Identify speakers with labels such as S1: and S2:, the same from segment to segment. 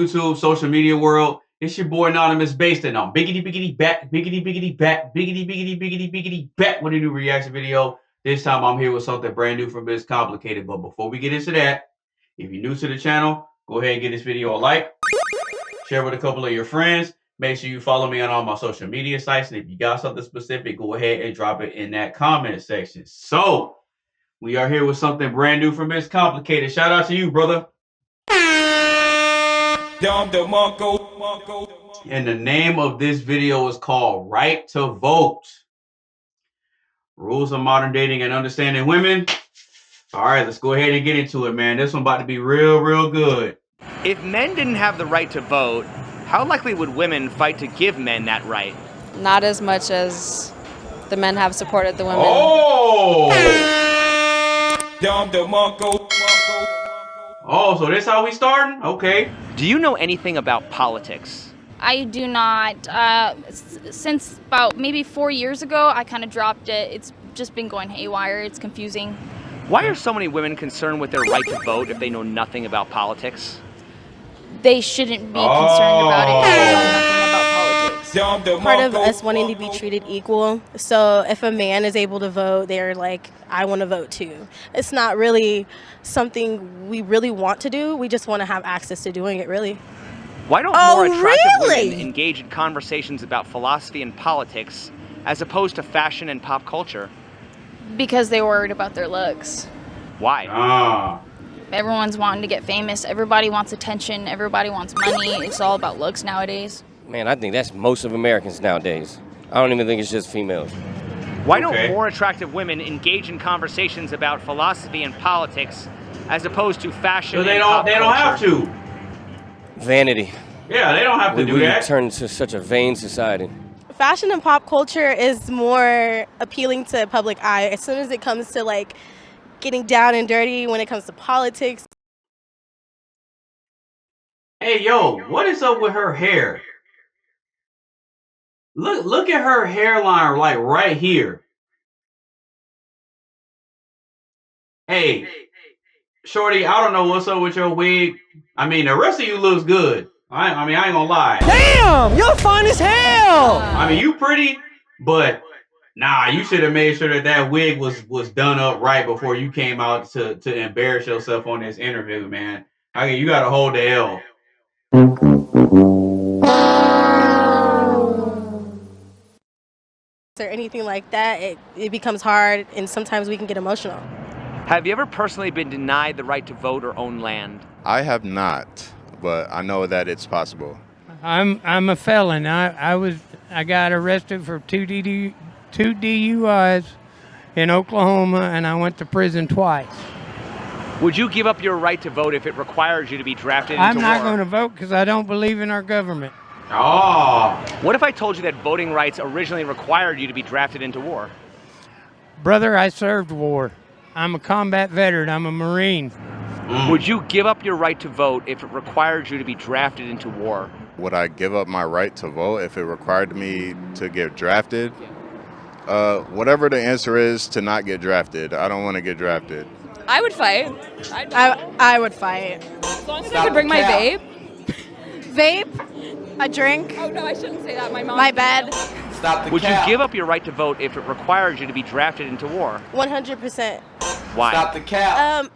S1: YouTube, social media world? It's your boy AnonymousBased, and I'm biggity back, biggity back with a new reaction video. This time I'm here with something brand new from It's Complicated. But before we get into that, if you're new to the channel, go ahead and give this video a like, share with a couple of your friends. Make sure you follow me on all my social media sites. And if you got something specific, go ahead and drop it in that comment section. So, we are here with something brand new from It's Complicated. Shout out to you, brother. And the name of this video is called Right to Vote. Rules of Modern Dating and Understanding Women. All right, let's go ahead and get into it, man. This one about to be real good.
S2: If men didn't have the right to vote, how likely would women fight to give men that right?
S3: Not as much as the men have supported the women.
S1: Oh! Oh, so this how we starting? Okay.
S2: Do you know anything about politics?
S4: I do not. Since about maybe 4 years ago, I kind of dropped it. It's just been going haywire. It's confusing.
S2: Why are so many women concerned with their right to vote if they know nothing about politics?
S4: They shouldn't be concerned about it if they know nothing about politics.
S5: Part of us wanting to be treated equal. So if a man is able to vote, they're like, I want to vote too. It's not really something we really want to do. We just want to have access to doing it, really.
S2: Why don't more attractive women engage in conversations about philosophy and politics as opposed to fashion and pop culture?
S4: Because they're worried about their looks.
S2: Why?
S4: Everyone's wanting to get famous. Everybody wants attention. Everybody wants money. It's all about looks nowadays.
S6: Man, I think that's most of Americans nowadays. I don't even think it's just females.
S2: Why don't more attractive women engage in conversations about philosophy and politics as opposed to fashion and pop culture?
S1: They don't have to.
S6: Vanity.
S1: Yeah, they don't have to do that.
S6: We turned into such a vain society.
S5: Fashion and pop culture is more appealing to the public eye. As soon as it comes to like getting down and dirty, when it comes to politics.
S1: Hey, yo, what is up with her hair? Look at her hairline, like right here. Hey, shorty, I don't know what's up with your wig. I mean, the rest of you looks good. I ain't gonna lie.
S7: Damn, you're fine as hell.
S1: I mean, you pretty, but nah, you should have made sure that wig was done up right before you came out to embarrass yourself on this interview, man. I mean, you gotta hold the L.
S5: Or anything like that, it becomes hard, and sometimes we can get emotional.
S2: Have you ever personally been denied the right to vote or own land?
S8: I have not, but I know that it's possible.
S7: I'm a felon. I got arrested for two DUIs in Oklahoma, and I went to prison twice.
S2: Would you give up your right to vote if it requires you to be drafted into war?
S7: I'm not going to vote because I don't believe in our government.
S1: Oh.
S2: What if I told you that voting rights originally required you to be drafted into war?
S7: Brother, I served war. I'm a combat veteran. I'm a Marine.
S2: Would you give up your right to vote if it required you to be drafted into war?
S8: Would I give up my right to vote if it required me to get drafted? Whatever the answer is to not get drafted, I don't want to get drafted.
S3: I would fight.
S5: I would fight.
S3: As long as I could bring my vape.
S5: Vape, a drink.
S3: Oh no, I shouldn't say that.
S5: My bad.
S2: Would you give up your right to vote if it required you to be drafted into war?
S5: 100%.
S2: Why?
S9: Stop the cap.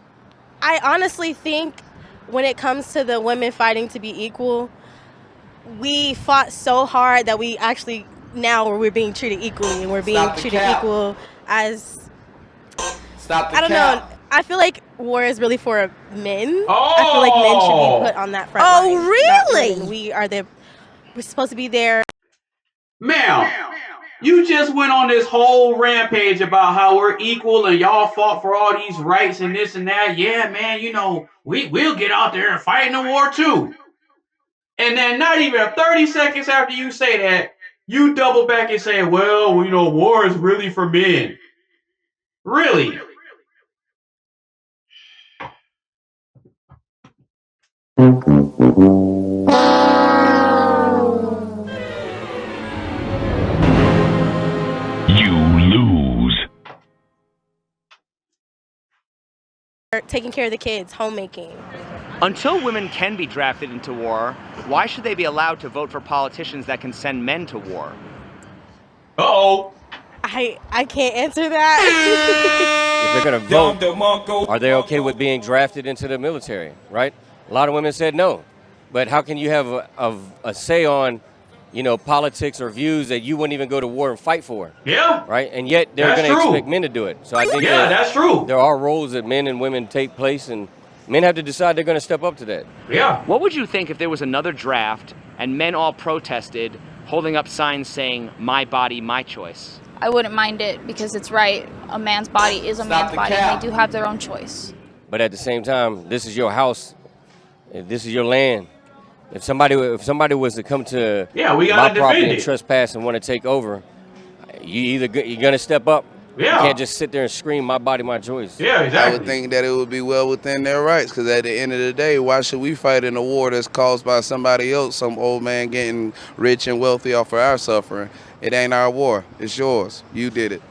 S5: I honestly think when it comes to the women fighting to be equal, we fought so hard that we actually now we're being treated equally, and we're being treated equal as.
S9: Stop the
S5: I don't
S9: cap.
S5: know. I feel like war is really for men. I feel like men should be put on that front line.
S3: Oh, really?
S5: Not women. We're supposed to be there.
S1: Ma'am, you just went on this whole rampage about how we're equal and y'all fought for all these rights and this and that. Yeah, man, you know, we'll get out there and fight in the war too. And then not even 30 seconds after you say that, you double back and say, well, you know, war is really for men. Really?
S5: taking care of the kids, homemaking.
S2: Until women can be drafted into war, why should they be allowed to vote for politicians that can send men to war?
S1: Uh-oh.
S5: I can't answer that.
S6: If they're going to vote, are they okay with being drafted into the military, right? A lot of women said no. But how can you have a say on, politics or views that you wouldn't even go to war and fight for?
S1: Yeah.
S6: Right? And yet they're going to expect men to do it. So I think
S1: that's true.
S6: There are roles that men and women take place, and men have to decide they're going to step up to that.
S1: Yeah.
S2: What would you think if there was another draft and men all protested, holding up signs saying, "My body, my choice"?
S4: I wouldn't mind it because it's right. A man's body is a man's body, and they do have their own choice.
S6: But at the same time, this is your house. This is your land. If somebody was to come to my property and trespass and want to take over, you're going to step up.
S1: Yeah.
S6: You can't just sit there and scream, "My body, my choice."
S1: Yeah, exactly.
S10: I would think that it would be well within their rights, because at the end of the day, why should we fight in a war that's caused by somebody else, some old man getting rich and wealthy off of our suffering? It ain't our war. It's yours. You did it.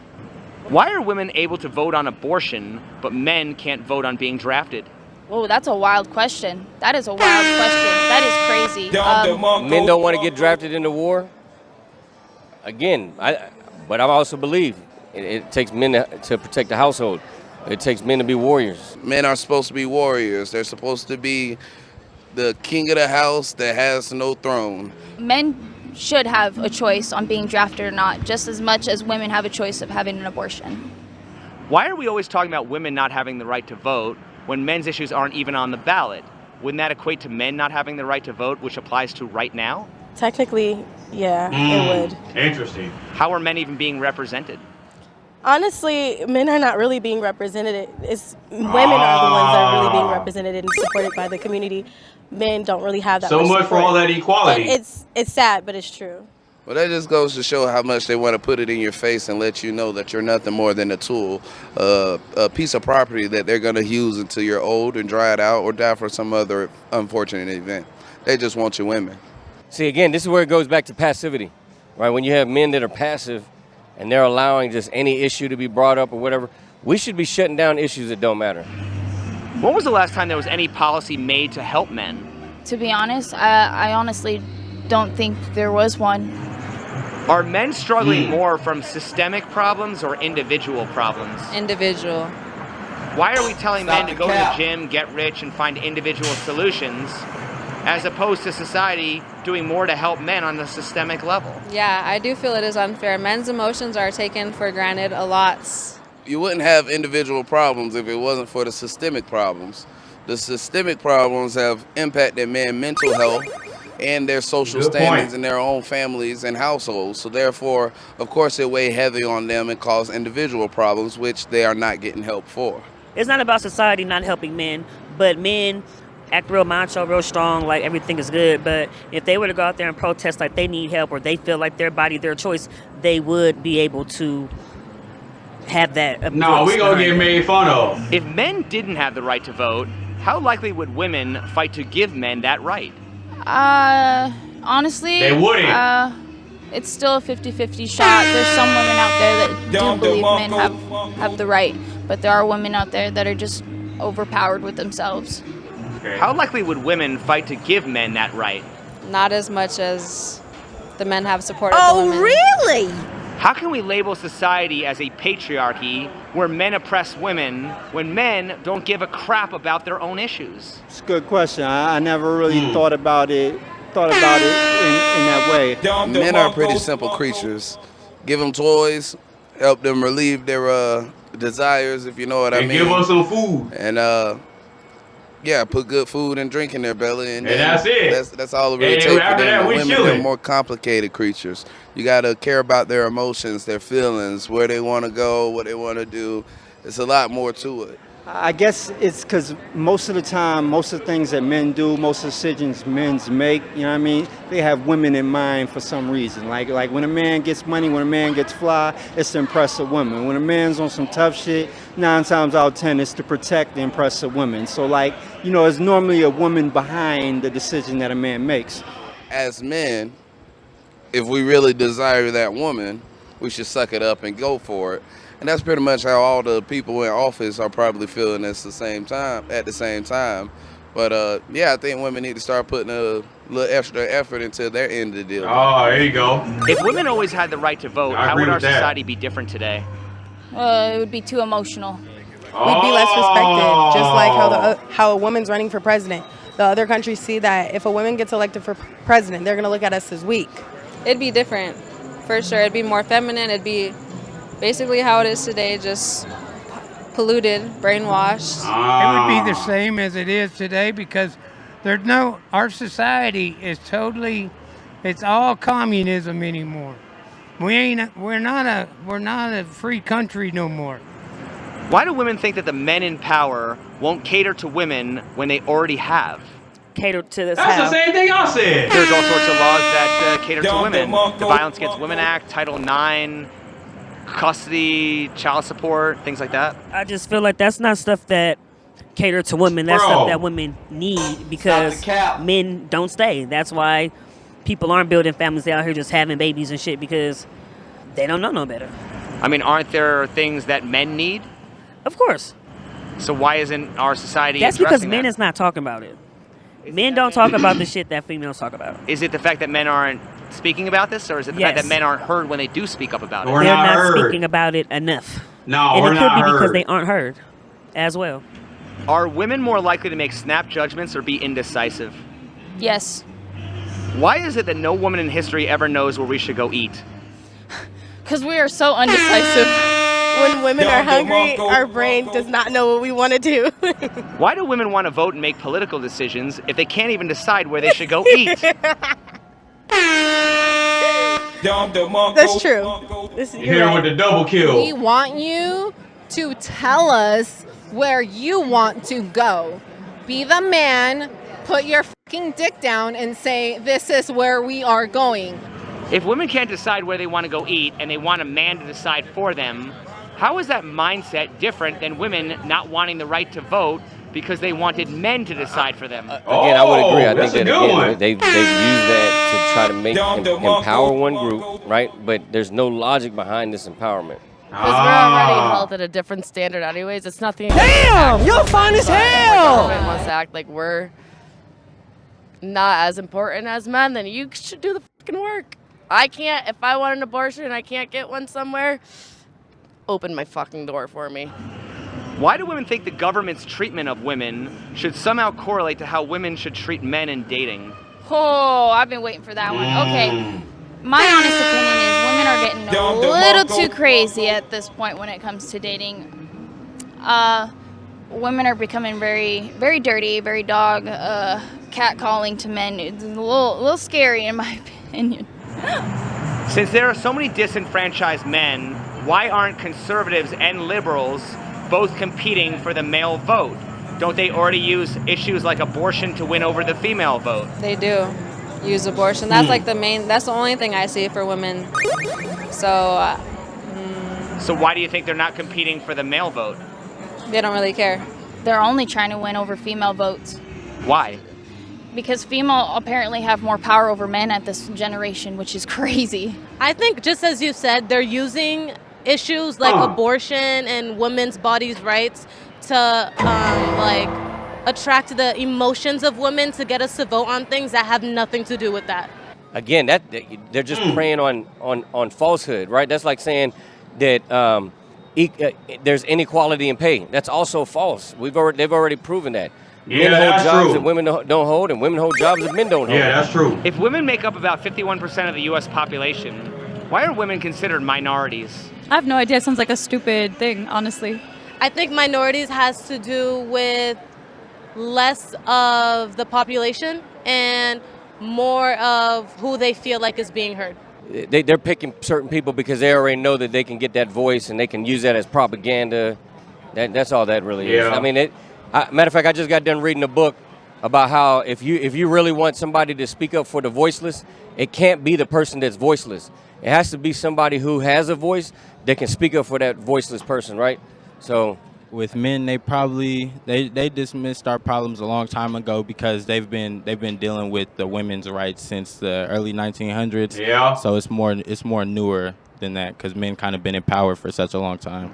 S2: Why are women able to vote on abortion, but men can't vote on being drafted?
S4: Whoa, that's a wild question. That is a wild question. That is crazy.
S6: Men don't want to get drafted into war. Again, but I also believe it takes men to protect the household. It takes men to be warriors.
S10: Men are supposed to be warriors. They're supposed to be the king of the house that has no throne.
S4: Men should have a choice on being drafted or not, just as much as women have a choice of having an abortion.
S2: Why are we always talking about women not having the right to vote when men's issues aren't even on the ballot? Wouldn't that equate to men not having the right to vote, which applies to right now?
S5: Technically, yeah, it would.
S1: Interesting.
S2: How are men even being represented?
S5: Honestly, men are not really being represented. It's women are the ones that are really being represented and supported by the community. Men don't really have that
S1: so much
S5: support.
S1: for all that equality.
S5: And it's sad, but it's true.
S10: Well, that just goes to show how much they want to put it in your face and let you know that you're nothing more than a tool, a piece of property that they're going to use until you're old and dry it out or die for some other unfortunate event. They just want you women.
S6: See, again, this is where it goes back to passivity, right? When you have men that are passive and they're allowing just any issue to be brought up or whatever, we should be shutting down issues that don't matter.
S2: When was the last time there was any policy made to help men?
S4: To be honest, I honestly don't think there was one.
S2: Are men struggling more from systemic problems or individual problems?
S3: Individual.
S2: Why are we telling men to go to the gym, get rich, and find individual solutions, as opposed to society doing more to help men on the systemic level?
S3: Yeah, I do feel it is unfair. Men's emotions are taken for granted a lot.
S10: You wouldn't have individual problems if it wasn't for the systemic problems. The systemic problems have impacted men's mental health and their social standings in their own families and households. So therefore, of course, it weigh heavy on them and cause individual problems, which they are not getting help for.
S11: It's not about society not helping men, but men act real macho, real strong, like everything is good. But if they were to go out there and protest like they need help or they feel like their body, their choice, they would be able to have that.
S1: No, we gonna get made fun of.
S2: If men didn't have the right to vote, how likely would women fight to give men that right?
S4: Honestly,
S1: they wouldn't.
S4: It's still a 50-50 shot. There's some women out there that do believe men have the right, but there are women out there that are just overpowered with themselves.
S1: Okay.
S2: How likely would women fight to give men that right?
S3: Not as much as the men have supported the women.
S12: Oh, really?
S2: How can we label society as a patriarchy where men oppress women when men don't give a crap about their own issues?
S13: It's a good question. I never really thought about it in that way.
S10: Men are pretty simple creatures. Give them toys, help them relieve their desires, if you know what I mean.
S1: Give them some food.
S10: And yeah, put good food and drink in their belly, and
S1: that's it.
S10: That's all it really takes for
S1: after
S10: them.
S1: that, we
S10: Women,
S1: chilling.
S10: they're more complicated creatures. You got to care about their emotions, their feelings, where they want to go, what they want to do. It's a lot more to it.
S13: I guess it's because most of the time, most of the things that men do, most of the decisions men make, you know what I mean, they have women in mind for some reason. Like when a man gets money, when a man gets fly, it's to impress a woman. When a man's on some tough shit, 9 times out of 10, it's to protect and impress a woman. So it's normally a woman behind the decision that a man makes.
S10: As men, if we really desire that woman, we should suck it up and go for it. And that's pretty much how all the people in office are probably feeling at the same time. But yeah, I think women need to start putting a little extra effort into their end of the deal.
S1: Oh, there you go.
S2: If women always had the right to vote,
S1: I
S2: how
S1: agree
S2: would our
S1: with that.
S2: society be different today?
S4: It would be too emotional.
S5: We'd be less respected, just like how a woman's running for president. The other countries see that if a woman gets elected for president, they're going to look at us as weak.
S3: It'd be different, for sure. It'd be more feminine. It'd be basically how it is today, just polluted, brainwashed.
S7: It would be the same as it is today because our society is it's all communism anymore. We're not a free country no more.
S2: Why do women think that the men in power won't cater to women when they already have?
S11: Cater to this.
S1: That's the same thing I said.
S2: There's all sorts of laws that cater to women. The Violence Against Women Act, Title IX, custody, child support, things like that.
S11: I just feel like that's not stuff that cater to women. That's stuff that women need because men don't stay. That's why people aren't building families. They're out here just having babies and shit because they don't know no better.
S2: I mean, aren't there things that men need?
S11: Of course.
S2: So why isn't our society
S11: That's because
S2: addressing
S11: men
S2: that?
S11: is not talking about it. Men don't talk about the shit that females talk about.
S2: Is it the fact that men aren't speaking about this, or is it the fact
S11: Yes.
S2: that men aren't heard when they do speak up about it?
S11: They're not speaking about it enough.
S1: No,
S11: and
S1: we're
S11: it could
S1: not
S11: be because
S1: heard.
S11: they aren't heard as well.
S2: Are women more likely to make snap judgments or be indecisive?
S4: Yes.
S2: Why is it that no woman in history ever knows where we should go eat?
S4: Because we are so undecisive.
S5: When women are hungry, our brain does not know what we want to do.
S2: Why do women want to vote and make political decisions if they can't even decide where they should go eat?
S5: That's true.
S1: Hit her with the double kill.
S12: We want you to tell us where you want to go. Be the man, put your fucking dick down and say, this is where we are going.
S2: If women can't decide where they want to go eat and they want a man to decide for them, how is that mindset different than women not wanting the right to vote because they wanted men to decide for them?
S6: Again, I would agree. I
S1: that's
S6: think
S1: a
S6: that
S1: good
S6: again,
S1: one.
S6: they've used that to try to empower one group, right? But there's no logic behind this empowerment.
S14: Because we're already held at a different standard anyways. It's nothing.
S15: Damn! You're fine as hell!
S14: If the government wants to act like we're not as important as men, then you should do the fucking work. I can't, if I want an abortion and I can't get one somewhere, open my fucking door for me.
S2: Why do women think the government's treatment of women should somehow correlate to how women should treat men in dating?
S4: Oh, I've been waiting for that one. Okay. My honest opinion is women are getting a little too crazy at this point when it comes to dating. Women are becoming very, very dirty, very dog, catcalling to men. It's a little scary in my opinion.
S2: Since there are so many disenfranchised men, why aren't conservatives and liberals both competing for the male vote? Don't they already use issues like abortion to win over the female vote?
S3: They do use abortion. That's like that's the only thing I see for women. So
S2: So why do you think they're not competing for the male vote?
S3: they don't really care.
S4: They're only trying to win over female votes.
S2: Why?
S4: Because female apparently have more power over men at this generation, which is crazy.
S5: I think just as you said, they're using issues like abortion and women's bodies' rights to like attract the emotions of women to get us to vote on things that have nothing to do with that.
S6: Again, they're just preying on falsehood, right? That's like saying that there's inequality in pay. That's also false. They've already proven that. Men hold jobs that women don't hold, and women hold jobs that men don't hold.
S1: Yeah, that's true.
S2: If women make up about 51% of the U.S. population, why are women considered minorities?
S16: I have no idea. It sounds like a stupid thing, honestly.
S5: I think minorities has to do with less of the population and more of who they feel like is being heard.
S6: They're picking certain people because they already know that they can get that voice and they can use that as propaganda. That's all that really is.
S1: Yeah.
S6: I mean, matter of fact, I just got done reading a book about how if you really want somebody to speak up for the voiceless, it can't be the person that's voiceless. It has to be somebody who has a voice that can speak up for that voiceless person, right? So
S17: with men, they dismissed our problems a long time ago because they've been dealing with the women's rights since the early 1900s.
S1: Yeah.
S17: So it's more newer than that because men kind of been in power for such a long time.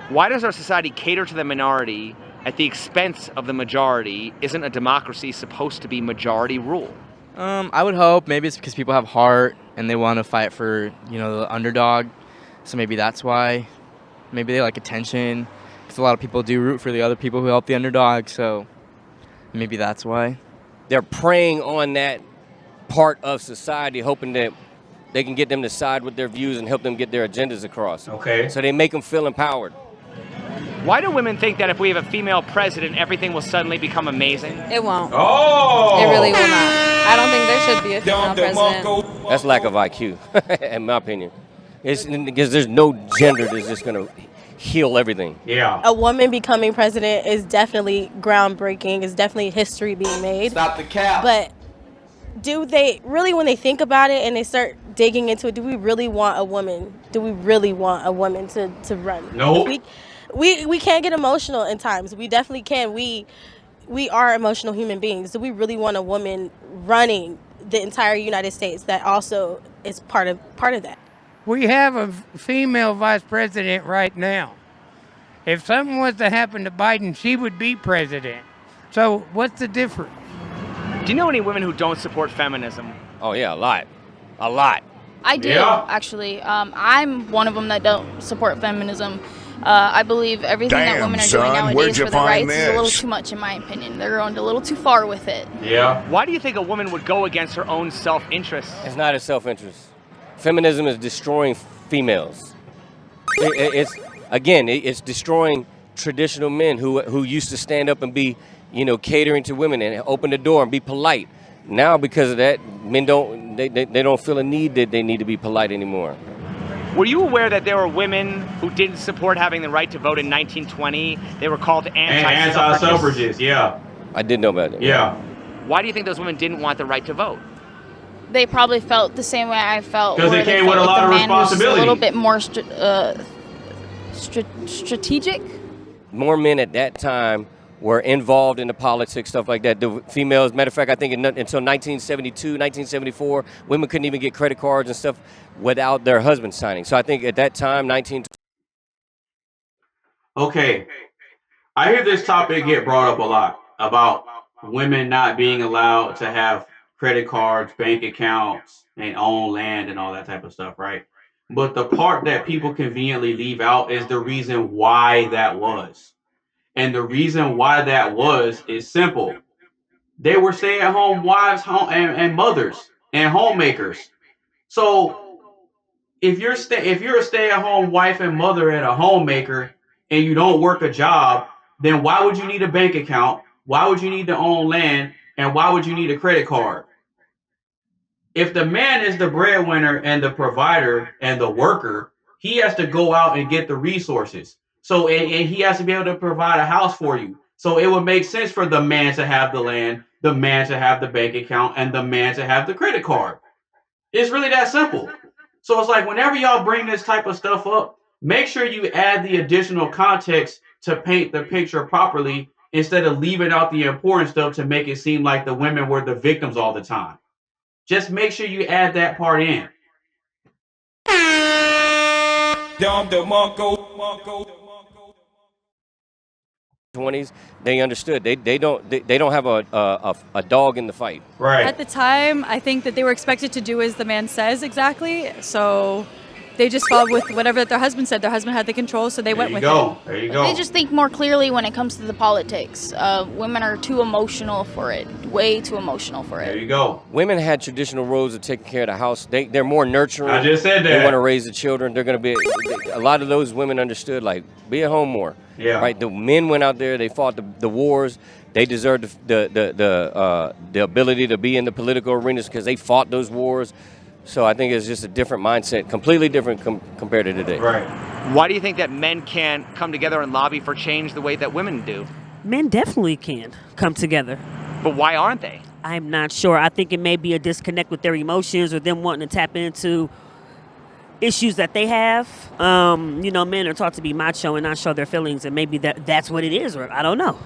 S2: Why does our society cater to the minority at the expense of the majority? Isn't a democracy supposed to be majority rule?
S18: I would hope maybe it's because people have heart and they want to fight for, the underdog. So maybe that's why. Maybe they like attention because a lot of people do root for the other people who help the underdog. So maybe that's why.
S6: They're preying on that part of society, hoping that they can get them to side with their views and help them get their agendas across.
S1: Okay.
S6: So they make them feel empowered.
S2: Why do women think that if we have a female president, everything will suddenly become amazing?
S3: It won't.
S1: Oh!
S3: It really will not. I don't think there should be a female president.
S6: That's lack of IQ, in my opinion. It's because there's no gender that's just going to heal everything.
S1: Yeah.
S5: A woman becoming president is definitely groundbreaking. It's definitely history being made.
S9: Stop the cap.
S5: But do they really, when they think about it and they start digging into it, do we really want a woman? Do we really want a woman to run?
S1: No.
S5: We can't get emotional in times. We definitely can. We are emotional human beings. Do we really want a woman running the entire United States that also is part of that?
S7: We have a female vice president right now. If something was to happen to Biden, she would be president. So what's the difference?
S2: Do you know any women who don't support feminism?
S6: Oh, yeah, a lot. A lot.
S4: I do, actually. I'm one of them that don't support feminism. I believe everything that women are doing nowadays for the rights is a little too much, in my opinion. They're going a little too far with it.
S1: Yeah.
S2: Why do you think a woman would go against her own self-interest?
S6: It's not a self-interest. Feminism is destroying females. It's destroying traditional men who used to stand up and be, catering to women and open the door and be polite. Now, because of that, men don't feel a need that they need to be polite anymore.
S2: Were you aware that there were women who didn't support having the right to vote in 1920? They were called
S1: anti-suffragists. Yeah.
S6: I did know about it.
S1: Yeah.
S2: Why do you think those women didn't want the right to vote?
S4: They probably felt the same way I felt.
S1: Because it came with a lot of responsibility.
S4: A little bit more strategic.
S6: More men at that time were involved in the politics, stuff like that. The females, matter of fact, I think until 1972, 1974, women couldn't even get credit cards and stuff without their husbands signing. So I think at that time,
S1: Okay. I hear this topic get brought up a lot about women not being allowed to have credit cards, bank accounts, and own land and all that type of stuff, right? But the part that people conveniently leave out is the reason why that was. And the reason why that was is simple. They were stay-at-home wives and mothers and homemakers. So if you're a stay-at-home wife and mother and a homemaker and you don't work a job, then why would you need a bank account? Why would you need to own land? And why would you need a credit card? If the man is the breadwinner and the provider and the worker, he has to go out and get the resources. So, and he has to be able to provide a house for you. So it would make sense for the man to have the land, the man to have the bank account, and the man to have the credit card. It's really that simple. So it's like whenever y'all bring this type of stuff up, make sure you add the additional context to paint the picture properly instead of leaving out the important stuff to make it seem like the women were the victims all the time. Just make sure you add that part in.
S6: 20s, they understood. They don't have a dog in the fight.
S1: Right.
S16: At the time, I think that they were expected to do as the man says exactly. So they just followed with whatever their husband said. Their husband had the control, so they went with it.
S1: There you go.
S4: They just think more clearly when it comes to the politics. Women are too emotional for it. Way too emotional for it.
S1: There you go.
S6: Women had traditional roles of taking care of the house. They're more nurturing.
S1: I just said that.
S6: They want to raise the children. They're going to be. A lot of those women understood, like, be at home more.
S1: Yeah.
S6: Right. The men went out there. They fought the wars. They deserved the ability to be in the political arenas because they fought those wars. So I think it's just a different mindset, completely different compared to today.
S1: Right.
S2: Why do you think that men can't come together and lobby for change the way that women do?
S11: Men definitely can come together.
S2: But why aren't they?
S11: I'm not sure. I think it may be a disconnect with their emotions or them wanting to tap into issues that they have. Men are taught to be macho and not show their feelings, and maybe that's what it is, or I don't know.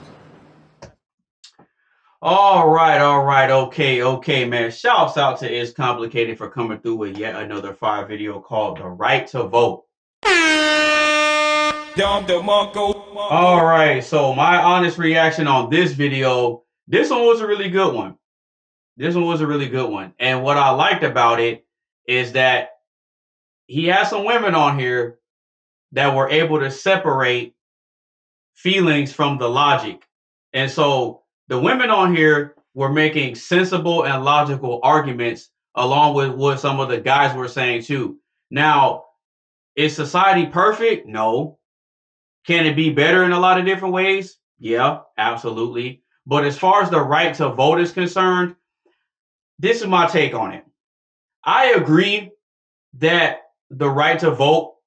S1: All right, okay, man. Shouts out to It's Complicated for coming through with yet another fire video called The Right to Vote. All right, so my honest reaction on this video, this one was a really good one. And what I liked about it is that he has some women on here that were able to separate feelings from the logic. And so the women on here were making sensible and logical arguments along with what some of the guys were saying too. Now, is society perfect? No. Can it be better in a lot of different ways? Yeah, absolutely. But as far as the right to vote is concerned, this is my take on it. I agree that the right to vote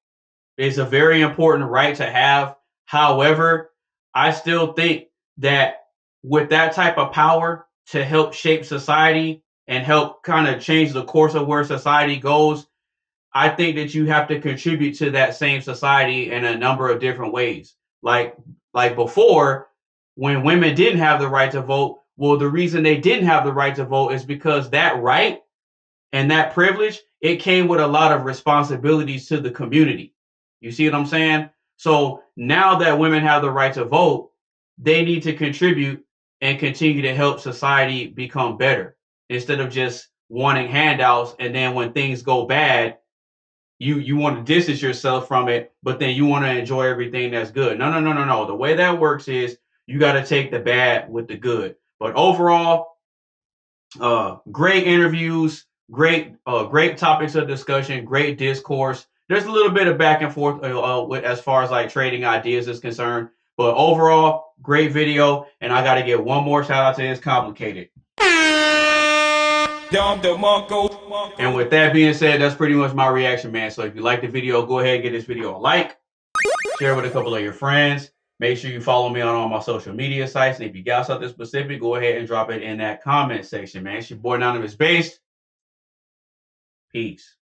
S1: is a very important right to have. However, I still think that with that type of power to help shape society and help kind of change the course of where society goes, I think that you have to contribute to that same society in a number of different ways. Like before, when women didn't have the right to vote, well, the reason they didn't have the right to vote is because that right and that privilege, it came with a lot of responsibilities to the community. You see what I'm saying? So now that women have the right to vote, they need to contribute and continue to help society become better instead of just wanting handouts. And then when things go bad, you want to distance yourself from it, but then you want to enjoy everything that's good. No. The way that works is you got to take the bad with the good. But overall, great interviews, great topics of discussion, great discourse. There's a little bit of back and forth with, as far as like trading ideas is concerned, but overall, great video. And I got to get one more shout out to It's Complicated. And with that being said, that's pretty much my reaction, man. So if you like the video, go ahead and give this video a like, share with a couple of your friends. Make sure you follow me on all my social media sites. And if you got something specific, go ahead and drop it in that comment section, man. It's your boy AnonymousBased. Peace.